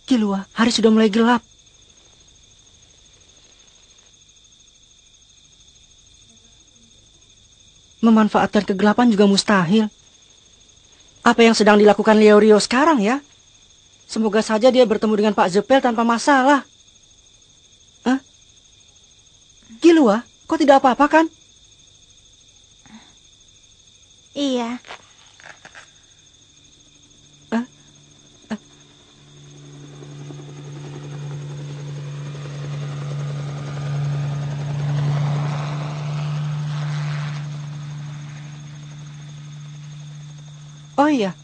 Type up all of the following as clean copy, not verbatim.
Killua, hari sudah mulai gelap. Memanfaatkan kegelapan juga mustahil. Apa yang sedang dilakukan Leorio sekarang ya? Semoga saja dia bertemu dengan Pak Zepel tanpa masalah. Hah? Killua, kau tidak apa-apa kan? Iya. Oh iya,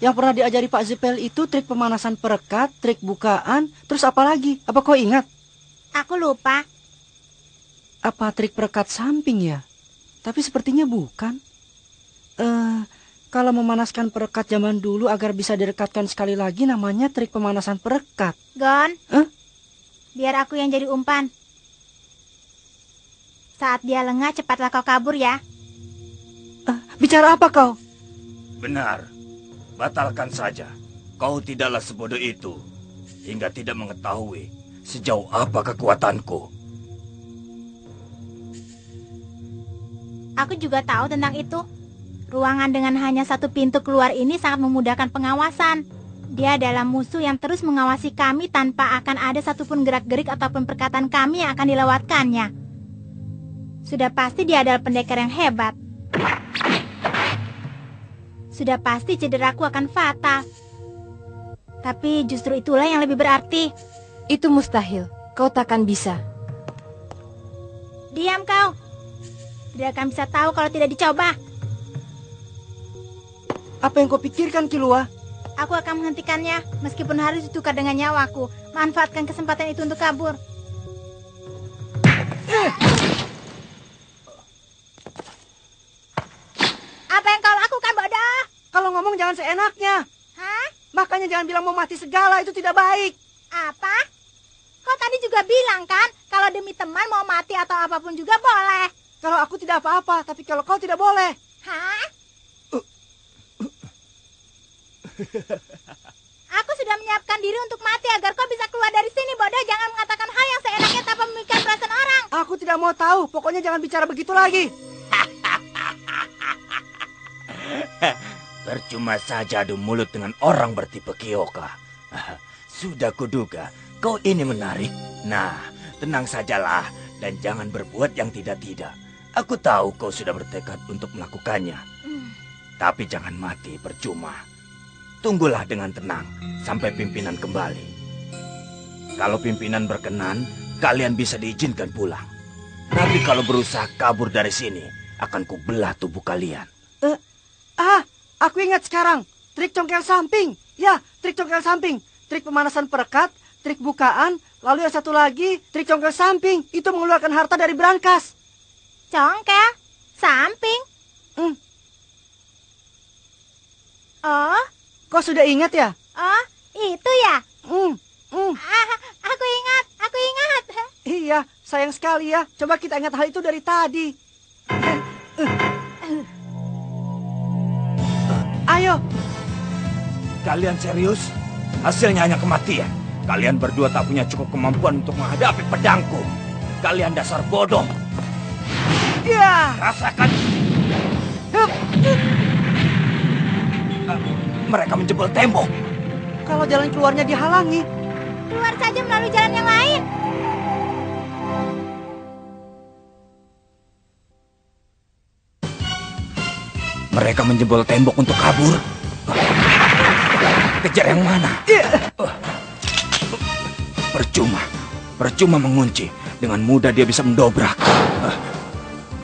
yang pernah diajari Pak Zepel itu trik pemanasan perekat, trik bukaan, terus apa lagi? Apa kau ingat? Aku lupa. Apa trik perekat samping ya? Tapi sepertinya bukan. Kalau memanaskan perekat zaman dulu agar bisa direkatkan sekali lagi namanya trik pemanasan perekat. Gon, Hah? biar aku yang jadi umpan. Saat dia lengah, cepatlah kau kabur ya. Bicara apa kau? Benar, batalkan saja. Kau tidaklah sebodoh itu hingga tidak mengetahui sejauh apa kekuatanku. Aku juga tahu tentang itu. Ruangan dengan hanya satu pintu keluar ini sangat memudahkan pengawasan. Dia adalah musuh yang terus mengawasi kami tanpa akan ada satupun gerak-gerik ataupun perkataan kami yang akan dilewatkannya. Sudah pasti dia adalah pendekar yang hebat. Sudah pasti cederaku akan fatal. Tapi justru itulah yang lebih berarti. Itu mustahil. Kau takkan bisa. Diam kau. Tidak akan bisa tahu kalau tidak dicoba. Apa yang kau pikirkan, Killua? Aku akan menghentikannya meskipun harus ditukar dengan nyawaku. Manfaatkan kesempatan itu untuk kabur. Apa yang kau lakukan, bodoh? Kalau ngomong jangan seenaknya. Hah? Makanya jangan bilang mau mati segala, itu tidak baik. Apa? Kau tadi juga bilang kan, kalau demi teman mau mati atau apapun juga boleh. Kalau aku tidak apa-apa, tapi kalau kau tidak boleh. Hah? Aku sudah menyiapkan diri untuk mati agar kau bisa keluar dari sini, bodoh. Jangan mengatakan hal yang seenaknya tanpa memikirkan perasaan orang. Aku tidak mau tahu, pokoknya jangan bicara begitu lagi. Percuma saja adu mulut dengan orang bertipe Kyoka. Sudah kuduga, kau ini menarik. Nah, tenang sajalah dan jangan berbuat yang tidak-tidak. Aku tahu kau sudah bertekad untuk melakukannya. Tapi jangan mati percuma. Tunggulah dengan tenang sampai pimpinan kembali. Kalau pimpinan berkenan, kalian bisa diizinkan pulang. Tapi kalau berusaha kabur dari sini, akan kubelah tubuh kalian. Aku ingat sekarang. Trik congkel samping. Ya, trik congkel samping. Trik pemanasan perekat, trik bukaan, lalu yang satu lagi, trik congkel samping. Itu mengeluarkan harta dari berangkas. Congkel? Samping? Oh? Kau sudah ingat ya? Oh, itu ya? Aku ingat. Iya, sayang sekali ya. Coba kita ingat hal itu dari tadi. Ayo. Kalian serius? Hasilnya hanya kematian. Kalian berdua tak punya cukup kemampuan untuk menghadapi pedangku. Kalian dasar bodoh. Ya. Rasakan. Mereka menjebol tembok. Kalau jalan keluarnya dihalangi. Keluar saja melalui jalan yang lain. Mereka menjebol tembok untuk kabur. Kejar yang mana? Percuma mengunci. Dengan mudah dia bisa mendobrak.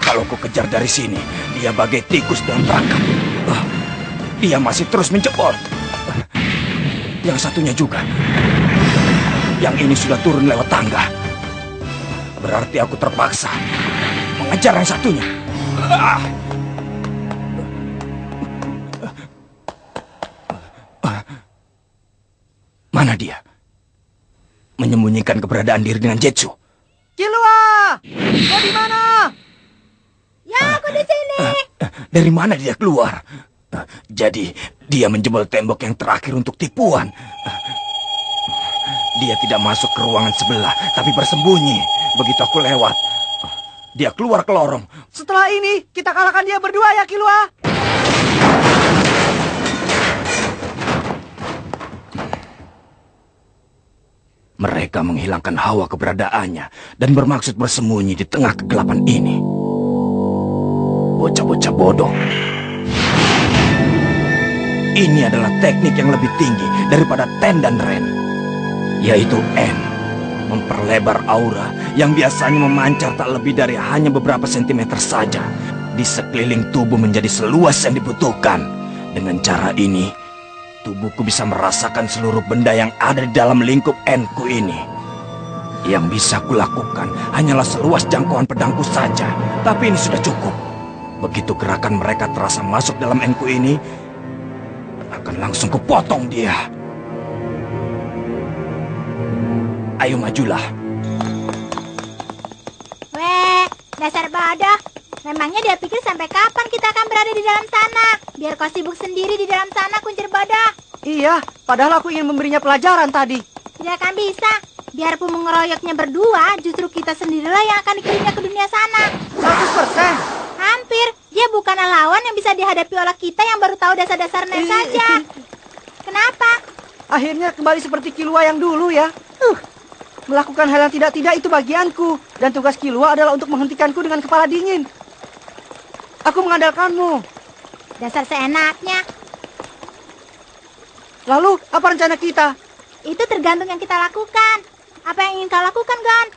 Kalau ku kejar dari sini, dia bagai tikus dalam perangkap. Dia masih terus menjebol. Yang satunya juga. Yang ini sudah turun lewat tangga. Berarti aku terpaksa mengejar yang satunya. Mana dia? Menyembunyikan keberadaan diri dengan Jetsu. Killua! Kau di mana? Ya, aku di sini. Dari mana dia keluar? Jadi, dia menjebol tembok yang terakhir untuk tipuan. Dia tidak masuk ke ruangan sebelah, tapi bersembunyi. Begitu aku lewat, dia keluar ke lorong. Setelah ini, kita kalahkan dia berdua ya, Killua. Mereka menghilangkan hawa keberadaannya dan bermaksud bersembunyi di tengah kegelapan ini. Bocah-bocah bodoh. Ini adalah teknik yang lebih tinggi daripada Ten dan Ren, yaitu N, memperlebar aura yang biasanya memancar tak lebih dari hanya beberapa sentimeter saja di sekeliling tubuh menjadi seluas yang dibutuhkan. Dengan cara ini, tubuhku bisa merasakan seluruh benda yang ada di dalam lingkup N-ku ini. Yang bisa kulakukan hanyalah seluas jangkauan pedangku saja, tapi ini sudah cukup. Begitu gerakan mereka terasa masuk dalam N-ku ini, akan langsung kupotong dia. Ayo majulah. Weh, dasar bodoh. Memangnya dia pikir sampai kapan kita akan berada di dalam sana? Biar kau sibuk sendiri di dalam sana, kuncir bodoh. Iya, padahal aku ingin memberinya pelajaran tadi. Tidak akan bisa. Biarpun mengeroyoknya berdua, justru kita sendirilah yang akan dikirimnya ke dunia sana. 100%. Hampir. Dia bukanlah lawan yang bisa dihadapi oleh kita yang baru tahu dasar-dasar Nen saja. Kenapa? Akhirnya kembali seperti Killua yang dulu ya. Melakukan hal yang tidak-tidak itu bagianku. Dan tugas Killua adalah untuk menghentikanku dengan kepala dingin. Aku mengandalkanmu. Dasar seenaknya. Lalu, apa rencana kita? Itu tergantung yang kita lakukan. Apa yang ingin kau lakukan, Gon?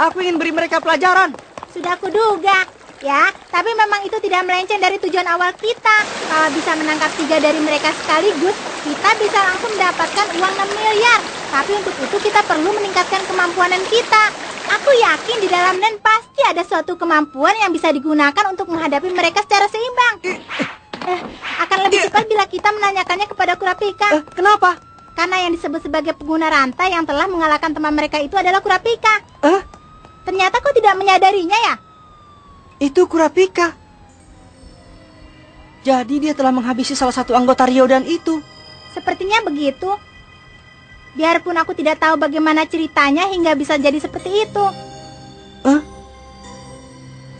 Aku ingin beri mereka pelajaran. Sudah kuduga. Ya, tapi memang itu tidak melenceng dari tujuan awal kita. Kalau bisa menangkap 3 dari mereka sekaligus, kita bisa langsung mendapatkan uang 6 miliar. Tapi untuk itu kita perlu meningkatkan kemampuan Nen kita. Aku yakin di dalam Nen pasti ada suatu kemampuan yang bisa digunakan untuk menghadapi mereka secara seimbang. Akan lebih cepat bila kita menanyakannya kepada Kurapika. Kenapa? Karena yang disebut sebagai pengguna rantai yang telah mengalahkan teman mereka itu adalah Kurapika. Ternyata kau tidak menyadarinya ya? Itu Kurapika. Jadi dia telah menghabisi salah satu anggota Ryodan itu. Sepertinya begitu. Biarpun aku tidak tahu bagaimana ceritanya hingga bisa jadi seperti itu.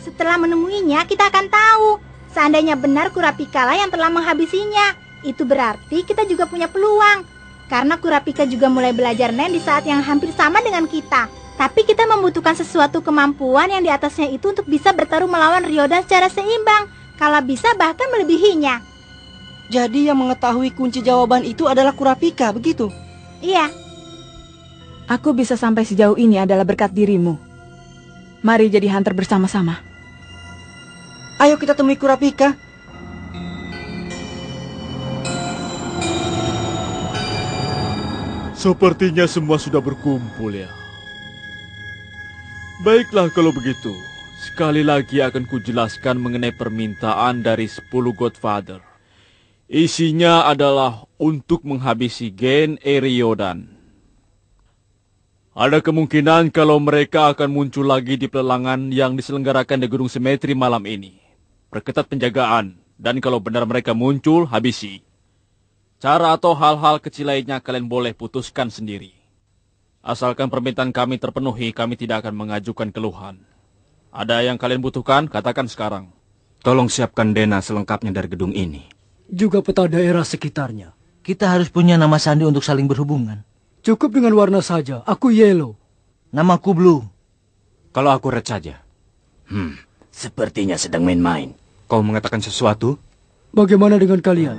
Setelah menemuinya, kita akan tahu. Seandainya benar Kurapika lah yang telah menghabisinya, itu berarti kita juga punya peluang. Karena Kurapika juga mulai belajar Nen di saat yang hampir sama dengan kita. Tapi kita membutuhkan sesuatu kemampuan yang di atasnya itu untuk bisa bertarung melawan Ryodan secara seimbang. Kalau bisa bahkan melebihinya. Jadi yang mengetahui kunci jawaban itu adalah Kurapika, begitu? Iya. Aku bisa sampai sejauh ini adalah berkat dirimu. Mari jadi hunter bersama-sama. Ayo kita temui Kurapika. Sepertinya semua sudah berkumpul ya. Baiklah kalau begitu, sekali lagi akan kujelaskan mengenai permintaan dari 10 Godfather. Isinya adalah untuk menghabisi Gen Ryodan. Ada kemungkinan kalau mereka akan muncul lagi di pelelangan yang diselenggarakan di Gunung Simetri malam ini. Perketat penjagaan, dan kalau benar mereka muncul, habisi. Cara atau hal-hal kecil lainnya kalian boleh putuskan sendiri. Asalkan permintaan kami terpenuhi, kami tidak akan mengajukan keluhan. Ada yang kalian butuhkan, katakan sekarang. Tolong siapkan Dena selengkapnya dari gedung ini. Juga peta daerah sekitarnya. Kita harus punya nama sandi untuk saling berhubungan. Cukup dengan warna saja. Aku Yellow. Namaku Blue. Kalau aku Red saja. Sepertinya sedang main-main. Kau mengatakan sesuatu? Bagaimana dengan kalian?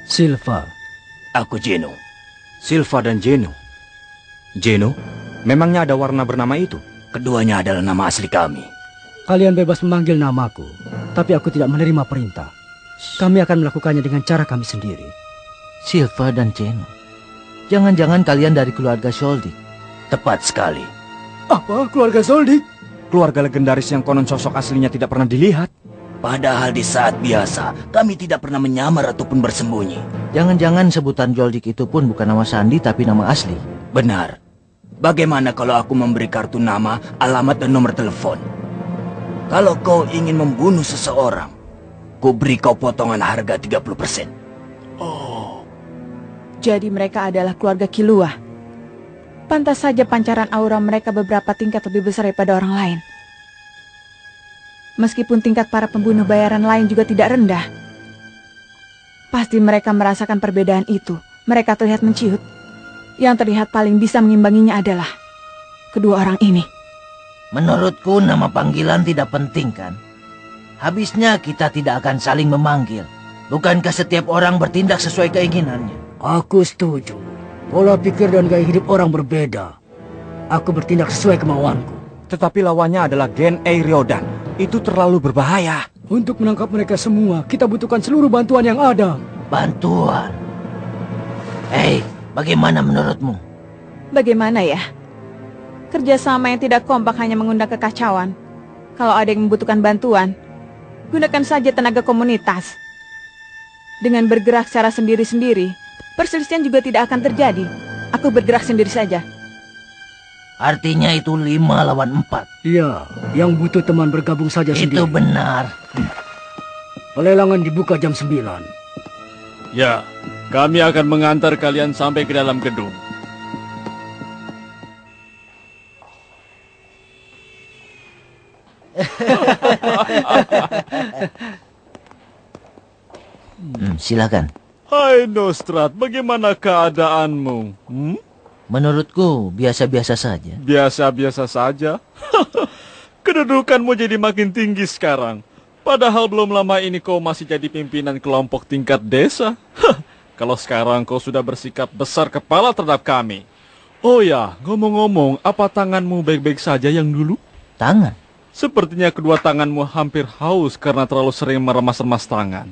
Silva. Aku Geno. Silva dan Geno. Geno? Memangnya ada warna bernama itu? Keduanya adalah nama asli kami. Kalian bebas memanggil namaku, tapi aku tidak menerima perintah. Kami akan melakukannya dengan cara kami sendiri. Silva dan Geno. Jangan-jangan kalian dari keluarga Soldik. Tepat sekali. Apa? Keluarga Soldik? Keluarga legendaris yang konon sosok aslinya tidak pernah dilihat. Padahal di saat biasa, kami tidak pernah menyamar ataupun bersembunyi. Jangan-jangan sebutan Soldik itu pun bukan nama sandi, tapi nama asli. Benar. Bagaimana kalau aku memberi kartu nama, alamat, dan nomor telepon? Kalau kau ingin membunuh seseorang, ku beri kau potongan harga 30%. Jadi mereka adalah keluarga Killua. Pantas saja pancaran aura mereka beberapa tingkat lebih besar daripada orang lain. Meskipun tingkat para pembunuh bayaran lain juga tidak rendah. Pasti mereka merasakan perbedaan itu. Mereka terlihat menciut. Yang terlihat paling bisa mengimbanginya adalah kedua orang ini. Menurutku nama panggilan tidak penting kan? Habisnya kita tidak akan saling memanggil. Bukankah setiap orang bertindak sesuai keinginannya? Aku setuju. Pola pikir dan gaya hidup orang berbeda. Aku bertindak sesuai kemauanku. Tetapi lawannya adalah Gen Ryodan. Itu terlalu berbahaya. Untuk menangkap mereka semua, kita butuhkan seluruh bantuan yang ada. Bantuan? Bagaimana menurutmu? Bagaimana ya? Kerjasama yang tidak kompak hanya mengundang kekacauan. Kalau ada yang membutuhkan bantuan, gunakan saja tenaga komunitas. Dengan bergerak secara sendiri-sendiri, perselisihan juga tidak akan terjadi. Aku bergerak sendiri saja. Artinya itu 5 lawan 4. Iya, yang butuh teman bergabung saja sendiri. Itu benar. Pelelangan dibuka jam 9. Ya, kami akan mengantar kalian sampai ke dalam gedung. Silakan. Hai Nostrat, bagaimana keadaanmu? Menurutku biasa-biasa saja. Biasa-biasa saja? Kedudukanmu jadi makin tinggi sekarang. Padahal belum lama ini kau masih jadi pimpinan kelompok tingkat desa. Kalau sekarang kau sudah bersikap besar kepala terhadap kami. Oh ya, ngomong-ngomong, apa tanganmu baik-baik saja yang dulu? Tangan? Sepertinya kedua tanganmu hampir haus karena terlalu sering meremas-remas tangan.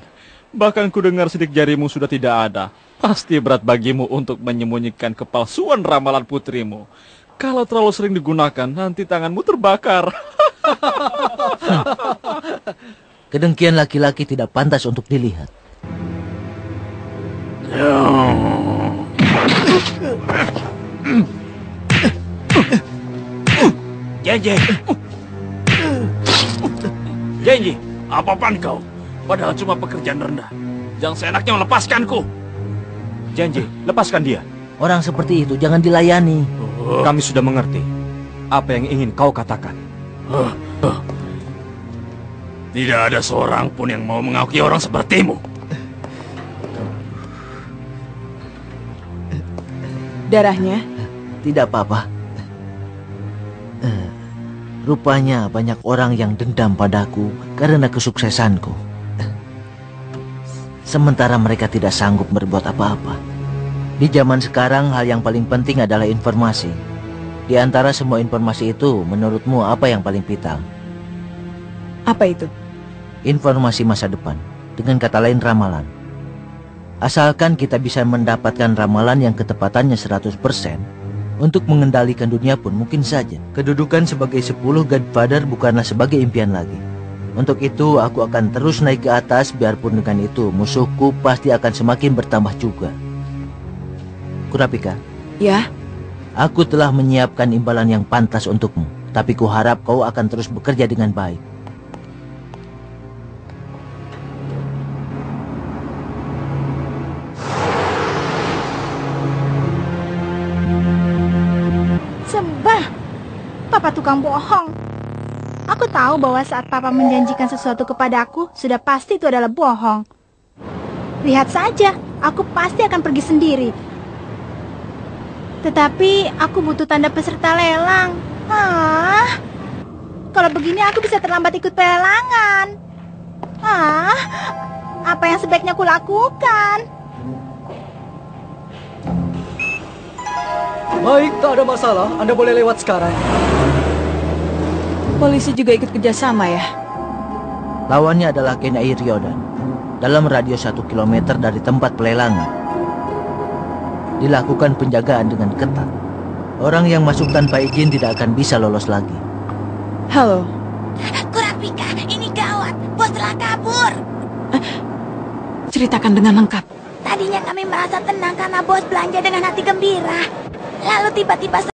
Bahkan ku dengar sidik jarimu sudah tidak ada. Pasti berat bagimu untuk menyembunyikan kepalsuan ramalan putrimu. Kalau terlalu sering digunakan, nanti tanganmu terbakar. Kedengkian laki-laki tidak pantas untuk dilihat. Janji, apa-apaan kau? Padahal cuma pekerjaan rendah. Jangan seenaknya melepaskanku. Janji, lepaskan dia. Orang seperti itu jangan dilayani. Kami sudah mengerti apa yang ingin kau katakan. Tidak ada seorang pun yang mau mengakui orang sepertimu. Darahnya? Tidak apa-apa. Rupanya banyak orang yang dendam padaku karena kesuksesanku. Sementara mereka tidak sanggup berbuat apa-apa. Di zaman sekarang hal yang paling penting adalah informasi. Di antara semua informasi itu, menurutmu apa yang paling vital? Apa itu? Informasi masa depan. Dengan kata lain ramalan. Asalkan kita bisa mendapatkan ramalan yang ketepatannya 100%, untuk mengendalikan dunia pun mungkin saja. Kedudukan sebagai 10 Godfather bukanlah sebagai impian lagi. Untuk itu aku akan terus naik ke atas, biarpun dengan itu musuhku pasti akan semakin bertambah juga. Kurapika? Ya? Aku telah menyiapkan imbalan yang pantas untukmu, tapi kuharap kau akan terus bekerja dengan baik. Sembah, Papa tukang bohong. Aku tahu bahwa saat Papa menjanjikan sesuatu kepadaku, sudah pasti itu adalah bohong. Lihat saja, aku pasti akan pergi sendiri. Tetapi aku butuh tanda peserta lelang. Kalau begini aku bisa terlambat ikut pelelangan. Apa yang sebaiknya aku lakukan? Baik, tak ada masalah. Anda boleh lewat sekarang. Polisi juga ikut kerjasama ya? Lawannya adalah Gen Ryodan. Dalam radius 1 km dari tempat pelelangan. Dilakukan penjagaan dengan ketat. Orang yang masuk tanpa izin tidak akan bisa lolos lagi. Halo. Kurapika, ini gawat. Bos telah kabur. Ceritakan dengan lengkap. Tadinya kami merasa tenang karena bos belanja dengan hati gembira. Lalu tiba-tiba